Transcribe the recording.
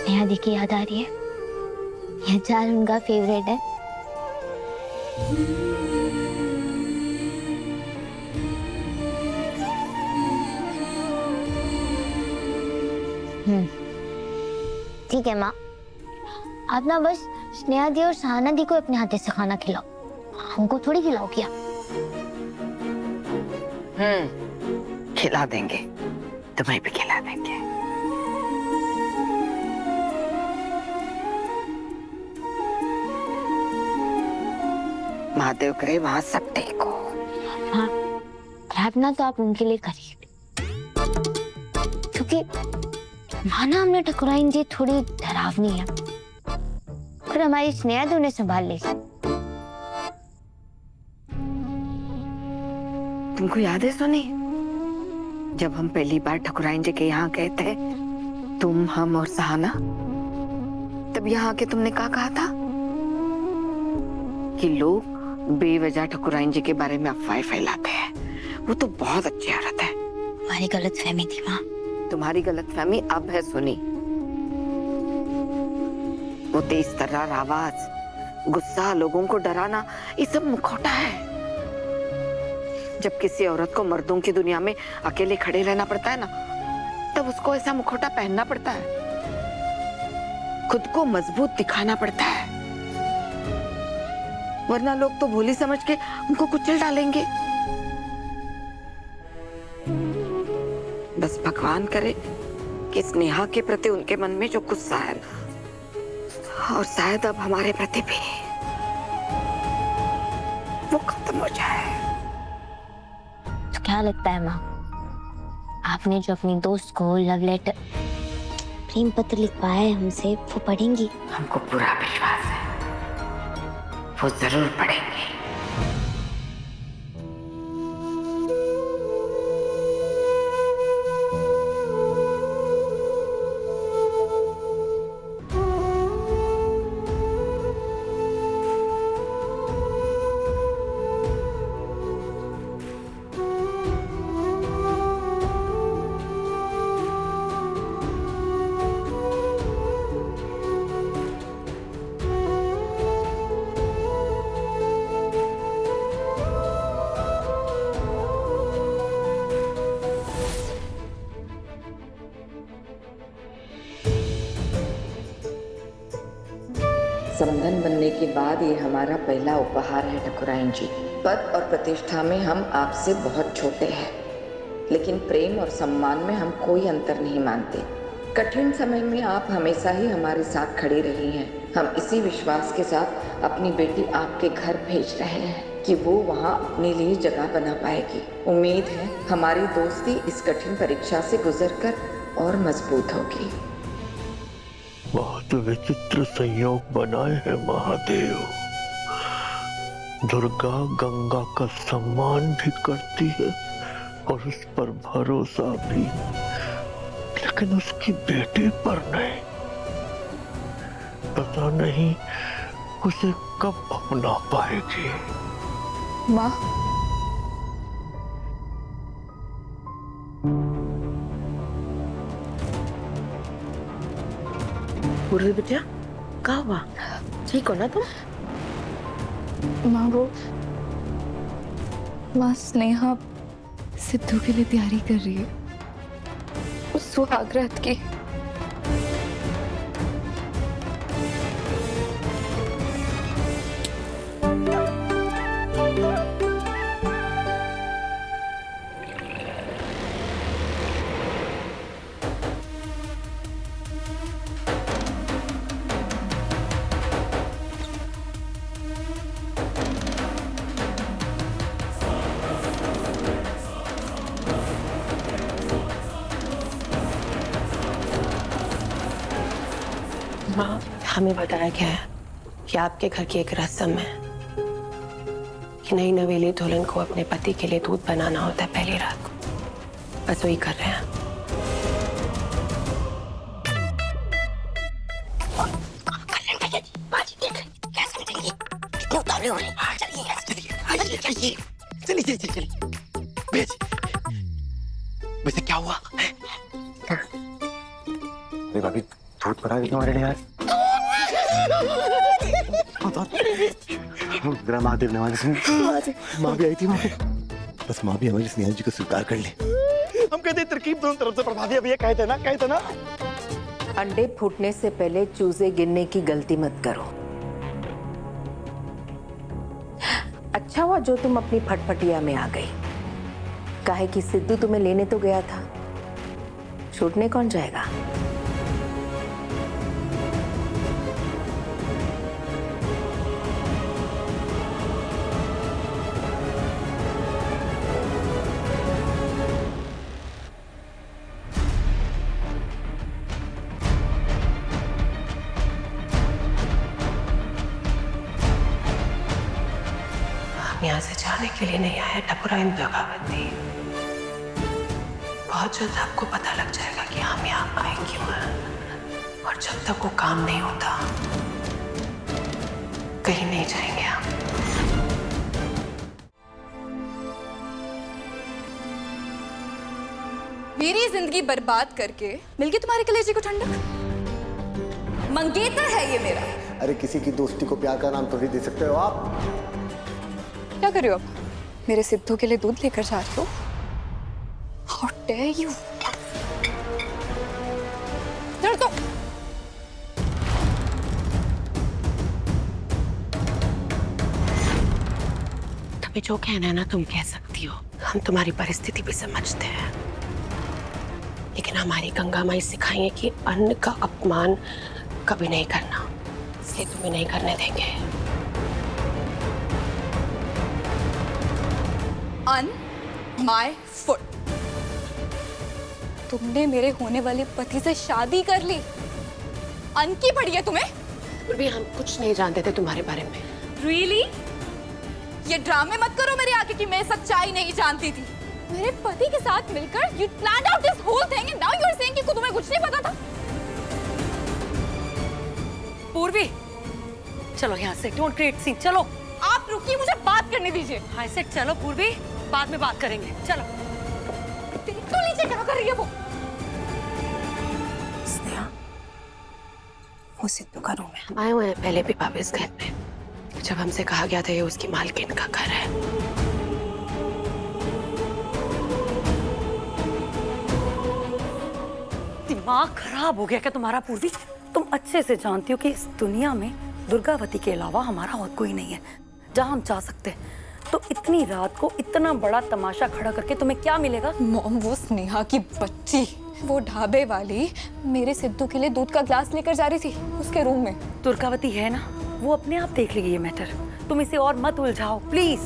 स्नेहा दी की याद आ रही है। ये चार उनका फेवरेट है। ठीक है माँ, आप ना बस स्नेहा दी और सहाना दी को अपने हाथे से खाना खिलाओ, हमको थोड़ी खिलाओ क्या? खिला देंगे, तुम्हें भी खिला देंगे। महादेव करे वहां सब ठीक हो। हाँ, प्रार्थना तो आप उनके लिए करिए, क्योंकि माना हमने ठकुराइन जी थोड़ी डरावनी है और हमारी स्नेहा दी उन्हें संभाल लेगी। तुमको याद है सोनी, जब हम पहली बार ठकुराइन जी के यहाँ गए थे, तुम, हम और सहाना, तब यहाँ आके तुमने क्या कहा था कि लोग बेवजह ठकुराइन जी के बारे में अफवाहें फैलाते हैं। वो तो बहुत अच्छी औरत है। हमारी गलतफहमी थी माँ। तुम्हारी गलतफहमी अब है सुनी। वो तेज तर्रार आवाज, गुस्सा, लोगों को डराना, ये सब मुखौटा है। जब किसी औरत को मर्दों की दुनिया में अकेले खड़े रहना पड़ता है ना, तब उसको ऐसा मुखौटा पहनना पड़ता है, खुद को मजबूत दिखाना पड़ता है, वरना लोग तो भोली समझ के उनको कुचल डालेंगे। बस भगवान करे कि स्नेहा के प्रति उनके मन में जो गुस्सा है ना, और शायद अब हमारे प्रति भी, वो खत्म हो जाए। तो क्या लगता है माँ, आपने जो अपनी दोस्त को लव लेटर, प्रेम पत्र लिखवाया है हमसे, वो पढ़ेंगी? हमको पूरा विश्वास है वो जरूर पढ़ेंगे। समधन बनने के बाद ये हमारा पहला उपहार है ठकुराइन जी। पद और प्रतिष्ठा में हम आपसे बहुत छोटे हैं, लेकिन प्रेम और सम्मान में हम कोई अंतर नहीं मानते। कठिन समय में आप हमेशा ही हमारे साथ खड़ी रही हैं। हम इसी विश्वास के साथ अपनी बेटी आपके घर भेज रहे हैं कि वो वहाँ अपने लिए जगह बना पाएगी। उम्मीद है हमारी दोस्ती इस कठिन परीक्षा से गुजरकर और मजबूत होगी। बहुत विचित्र संयोग बनाए हैं महादेव। दुर्गा गंगा का सम्मान भी करती है और उस पर भरोसा भी, लेकिन उसकी बेटे पर नहीं। पता नहीं उसे कब अपना पाएगी। माँ, पूर्वी बिटिया, क्या हुआ? ठीक हो ना तुम? माँ स्नेहा सिद्धू के लिए तैयारी कर रही है, उस सुहागरात की। माँ, हमें बताया गया है कि आपके घर की एक रस्म है कि नई नवेली दुल्हन को अपने पति के लिए दूध बनाना होता है पहली रात को। बस वही कर रहे हैं। अरे भाभी भूत पड़ा है तुम्हारे लिए यार। जरा महादेव ने माँ भी आई थी वहाँ पे, बस माँ भी हमारी स्नेहा जी को स्वीकार कर ली। हम कहते तरकीब दोनों तरफ से प्रभावी है भैया, कहते ना। अंडे फूटने से पहले चूजे गिनने की गलती मत करो। अच्छा हुआ जो तुम अपनी फटफटिया में आ गई, काहे कि सिद्धू तुम्हें लेने तो गया था, छूटने कौन जाएगा। यहाँ से जाने के लिए नहीं आया ठकुराइन दुर्गावती। बहुत जल्द आपको पता लग जाएगा कि हम यहाँ आए क्यों हैं, और जब तक वो काम नहीं होता कहीं नहीं जाएंगे हम। मेरी जिंदगी बर्बाद करके मिल गई तुम्हारे कलेजे को ठंडक। मंगेतर है ये मेरा। अरे किसी की दोस्ती को प्यार का नाम थोड़ी दे सकते हो आप। क्या कर रहे हो अब? मेरे सिद्धू के लिए दूध लेकर जा रहे हो? How dare you? चल तो। तुम्हें जो कहना है ना तुम कह सकती हो, हम तुम्हारी परिस्थिति भी समझते हैं, लेकिन हमारी गंगा माई सिखाई है कि अन्न का अपमान कभी नहीं करना, इसलिए तुम्हें नहीं करने देंगे। On my foot. तुमने मेरे होने वाले पति से शादी कर ली। अन की पड़ी है तुम्हें? फिर भी हम कुछ नहीं जानते थे तुम्हारे बारे में। Really? ये ड्रामे मत करो मेरे आगे कि मैं सच्चाई नहीं जानती थी। मेरे पति के साथ मिलकर you planned out this whole thing and now you are saying कि तुम्हें कुछ नहीं पता था? पूर्वी, चलो यहाँ से, डोंट क्रिएट सीन, चलो। आप रुकिए, मुझे बात करने दीजिए। हाँ से चलो पूर्वी, बाद में बात करेंगे, चलो। तो नीचे क्या कर रही है वो? स्नेहा, वो सिद्धू का रूम है। हम आए हुए हैं पहले भी भाभी इस घर में, जब हमसे कहा गया था ये उसकी मालकिन का घर है। दिमाग खराब हो गया क्या तुम्हारा पूर्वी? तुम अच्छे से जानती हो कि इस दुनिया में दुर्गावती के अलावा हमारा और कोई नहीं है जहाँ हम जा सकते हैं। तो इतनी रात को इतना बड़ा तमाशा खड़ा करके तुम्हें क्या मिलेगा? मॉम, वो स्नेहा की बच्ची, वो ढाबे वाली मेरे सिद्धू के लिए दूध का ग्लास लेकर जा रही थी उसके रूम में। दुर्गावती है ना, वो अपने आप देख लेगी ये मैटर। तुम इसे और मत उलझाओ प्लीज।